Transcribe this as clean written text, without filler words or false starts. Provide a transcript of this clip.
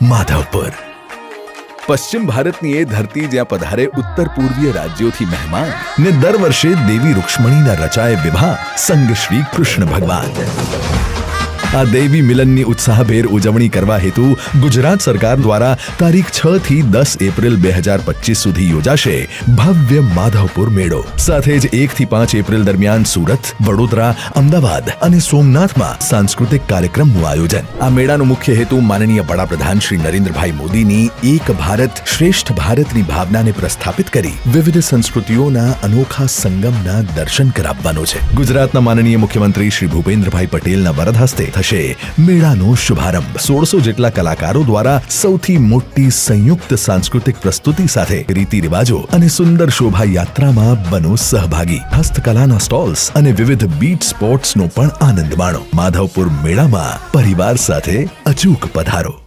માધવપુર પશ્ચિમ ભારતની એ ધરતી જ્યાં પધારે ઉત્તર પૂર્વીય રાજ્યોથી મહેમાન ને દર વર્ષે દેવી રૂક્ષ્મણીના રચાય વિવાહ સંગ શ્રી કૃષ્ણ ભગવાન। આ દેવી મિલનની ઉત્સાહભેર ઉજવણી કરવા હેતુ ગુજરાત સરકાર દ્વારા તારીખ 6 થી 10 એપ્રિલ 2025 સુધી યોજાશે ભવ્ય માધવપુર મેળો। સાથે જ 1 થી 5 એપ્રિલ દરમિયાન સુરત, વડોદરા, અમદાવાદ અને સોમનાથમાં સાંસ્કૃતિક કાર્યક્રમનું આયોજન। આ મેળાનો મુખ્ય હેતુ માનનીય વડાપ્રધાન શ્રી નરેન્દ્રભાઈ મોદીની એક ભારત શ્રેષ્ઠ ભારતની ભાવનાને પ્રસ્થાપિત કરી વિવિધ સંસ્કૃતિઓના અનોખા સંગમના દર્શન કરાવવાનો છે। ગુજરાતના માનનીય મુખ્યમંત્રી શ્રી ભૂપેન્દ્રભાઈ પટેલના વરદ હસ્તે થશે મેળાનો શુભારંભ। 1600 જેટલા કલાકારો દ્વારા સૌથી મોટી સંયુક્ત સાંસ્કૃતિક પ્રસ્તુતિ સાથે રીતિ રિવાજો અને સુંદર શોભાયાત્રામાં બનો સહભાગી। હસ્તકલાના સ્ટોલ્સ અને વિવિધ બીચ સ્પોર્ટ્સનો પણ આનંદ માણો। માધવપુર મેળામાં પરિવાર સાથે અચૂક પધારો।